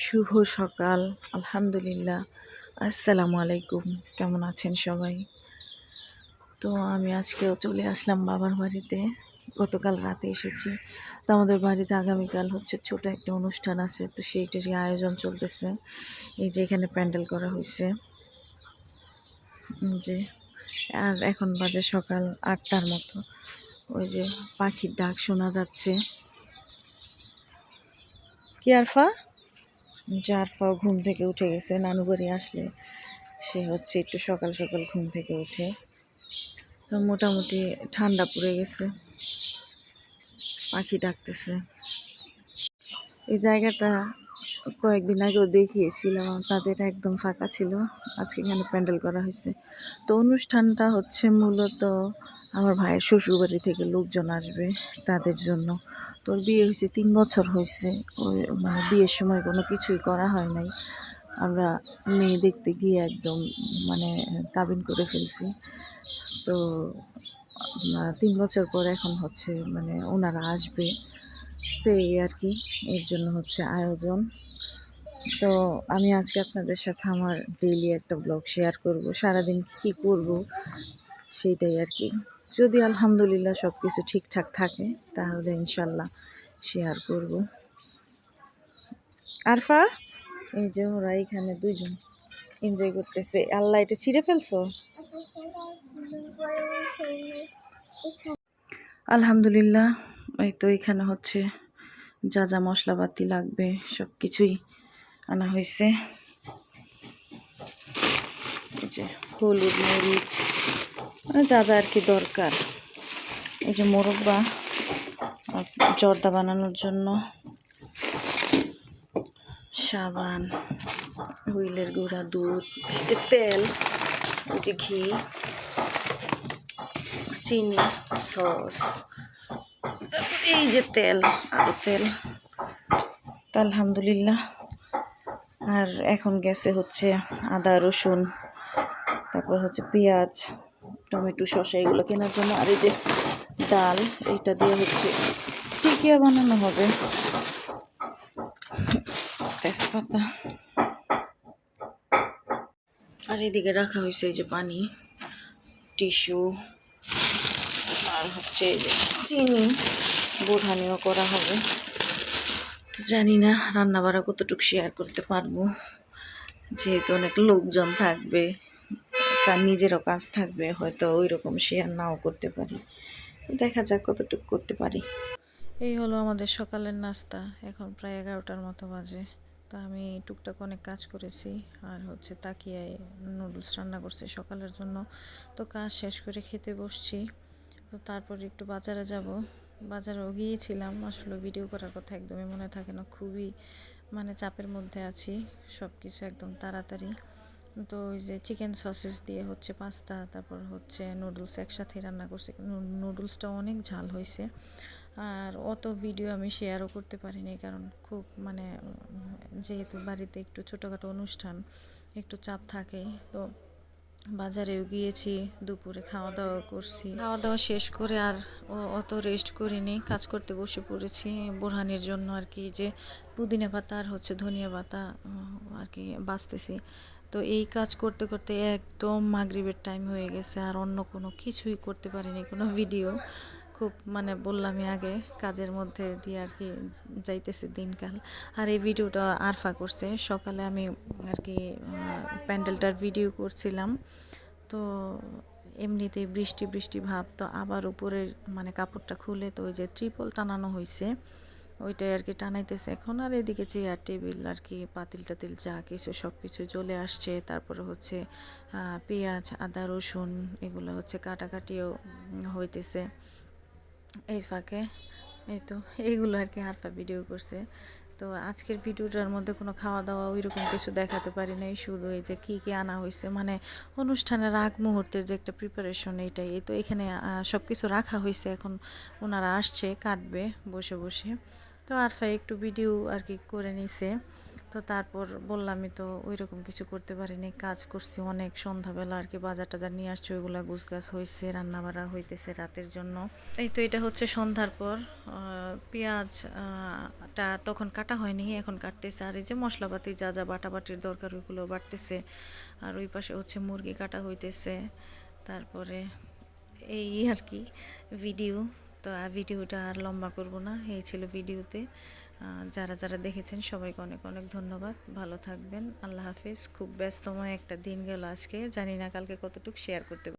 শুভ সকাল। আলহামদুলিল্লাহ। আসসালামু আলাইকুম। কেমন আছেন সবাই? তো আমি আজকেও চলে আসলাম বাবার বাড়িতে। গতকাল রাতে এসেছি। তো আমাদের বাড়িতে আগামীকাল হচ্ছে ছোট একটা অনুষ্ঠান আছে, তো সেইটারই আয়োজন চলতেছে। এই যে এখানে প্যান্ডেল করা হয়েছে যে, আর এখন বাজে সকাল 8টার মতো। ওই যে পাখির ডাক শোনা যাচ্ছে। কি আরফা? জারফাও ঘুম থেকে উঠে গেছে। নানু বাড়ি আসলে সে হচ্ছে একটু সকাল সকাল ঘুম থেকে উঠে। তো মোটামুটি ঠান্ডা পড়ে গেছে, পাখি ডাকতেছে। এই জায়গাটা কয়েকদিন আগেও দেখিয়েছিলাম, তাদের একদম ফাঁকা ছিল। আজকে এখানে প্যান্ডেল করা হয়েছে। তো অনুষ্ঠানটা হচ্ছে মূলত আমার ভাইয়ের শ্বশুরবাড়ি থেকে লোকজন আসবে তাদের জন্য। তোর বিয়ে হয়েছে 3 বছর হয়েছে। ওই মানে বিয়ের সময় কোনো কিছুই করা হয় নাই। আমরা মেয়ে দেখতে গিয়ে একদম মানে কাবিন করে ফেলছি। তো 3 বছর পর এখন হচ্ছে মানে ওনারা আসবে। তো এই আর কি, এর জন্য হচ্ছে আয়োজন। তো আমি আজকে আপনাদের সাথে আমার ডেইলি একটা ব্লগ শেয়ার করব, সারাদিন কী করব সেইটাই আর কি। যদি আলহামদুলিল্লাহ সব কিছু ঠিকঠাক থাকে তাহলে ইনশাল্লাহ শেয়ার করব। আরফা, এই যে ওরা এখানে দুজন এনজয় করতেছে। আল্লাহ, এটা ছিঁড়ে ফেলছো? আলহামদুলিল্লাহ। এই তো এখানে হচ্ছে যা যা মশলাপাতি লাগবে সব কিছুই আনা হয়েছে। এই যে হলুদ, মরিচ, মানে যা যা আর কি দরকার। এই যে মোরব্বা জর্দা বানানোর জন্য, সাবান, হুইলের গুঁড়া, দুধ, তেল, এই যে ঘি, চিনি, সস, তারপর এই যে তেল, আলু তেল। তো আলহামদুলিল্লাহ। আর এখন গেছে হচ্ছে আদা, রসুন, তারপর হচ্ছে পেঁয়াজ, টমেটো, শসা এগুলো কেনার জন্য। আর এই যে ডাল, এইটা দিয়ে হচ্ছে টিকিয়া বানানো হবে। তেজপাতা। আর এদিকে রাখা হয়েছে এই যে পানি, টিস্যু, আর হচ্ছে এই যে চিনি, বোরহানিও করা হবে। তো জানি না রান্না বাড়া কতটুকু শেয়ার করতে পারবো, যেহেতু অনেক লোকজন থাকবে, নিজেরও কাজ থাকবে, হয়তো ওই রকম শেয়ার নাও করতে পারি। তো দেখা যাক কতটুকু করতে পারি। এই হলো আমাদের সকালের নাস্তা। এখন প্রায় 11টার মতো বাজে। তো আমি টুকটাক অনেক কাজ করেছি, আর হচ্ছে তাকিয়ায় নুডলস রান্না করছি সকালের জন্য। তো কাজ শেষ করে খেতে বসছি। তো তারপর একটু বাজারে যাব। বাজারেও গিয়েছিলাম, আসলে ভিডিও করার কথা একদমই মনে থাকে না, খুবই মানে চাপের মধ্যে আছি, সব কিছু একদম তাড়াতাড়ি। তো ওই যে চিকেন সসেস দিয়ে হচ্ছে পাস্তা, তারপর হচ্ছে নুডলস একসাথে রান্না করছি। নুডলসটা অনেক ঝাল হয়েছে, আর অত ভিডিও আমি শেয়ারও করতে পারিনি, কারণ খুব মানে যেহেতু বাড়িতে একটু ছোটোখাটো অনুষ্ঠান, একটু চাপ থাকে। তো বাজারেও গিয়েছি, দুপুরে খাওয়া দাওয়া করছি। খাওয়া দাওয়া শেষ করে আর অত রেস্ট করিনি, কাজ করতে বসে পড়েছি বোরহানির জন্য আর কি। যে পুদিনা পাতা আর হচ্ছে ধনিয়া পাতা আর কি বাছতেছি। তো এই কাজ করতে করতে একদম মাগরিবের টাইম হয়ে গেছে, আর অন্য কোনো কিছুই করতে পারিনি, কোনো ভিডিও। খুব মানে বললামই আগে, কাজের মধ্যে দিয়ে আর কি যাইতেছে দিনকাল। আর এই ভিডিওটা আরফা করছে। সকালে আমি আর কি প্যান্ডেলটার ভিডিও করছিলাম। তো এমনিতেই বৃষ্টি বৃষ্টি ভাব, তো আবার উপরের মানে কাপড়টা খুলে তো ওই যে ত্রিপল টানানো হয়েছে, ওইটাই আর কি টানাইতেছে এখন। আর এদিকে চেয়ার টেবিল আর কি পাতিল টাতিল যা কিছু সব কিছু চলে আসছে। তারপরে হচ্ছে পেঁয়াজ, আদা, রসুন এগুলো হচ্ছে কাটাকাটিও হইতেছে এই ফাঁকে। এই তো এইগুলো আর কি আরফা ভিডিও করছে। তো আজকের ভিডিওটার মধ্যে কোনো খাওয়া দাওয়া ওই রকম কিছু দেখাতে পারি নাই, শুধু এই যে কী কী আনা হয়েছে, মানে অনুষ্ঠানের আগ মুহূর্তের যে একটা প্রিপারেশন, এইটাই। এই তো এখানে সব কিছু রাখা হয়েছে, এখন ওনারা আসছে কাটবে বসে বসে। তো আরফা একটু ভিডিও আর কি করে নিছে। তো তারপর বললামই তো ওই রকম কিছু করতে পারিনি, কাজ করছি অনেক, সন্ধ্যাবেলা আর কি বাজার টাজার নিয়ে আসছে, ওইগুলা গুছগাছ হয়েছে, রান্না বাড়া হইতেছে রাতের জন্য। এই তো এটা হচ্ছে সন্ধ্যার পর পেঁয়াজ টা তখন কাটা হয়নি, এখন কাটতেছে। আর এই যে মশলাপাতি যা যা বাটাবাটির দরকার ওইগুলো বাটতেছে। আর ওই পাশে হচ্ছে মুরগি কাটা হইতেছে। তারপরে এই আর কি ভিডিও। তো আর ভিডিওটা আর লম্বা করব না, এই ছিল ভিডিওতে। যারা যারা দেখেছেন সবাইকে অনেক অনেক ধন্যবাদ। ভালো থাকবেন, আল্লাহ হাফিজ। খুব ব্যস্তময় একটা দিন গেল আজকে, জানি না কালকে কতটুকু শেয়ার করতে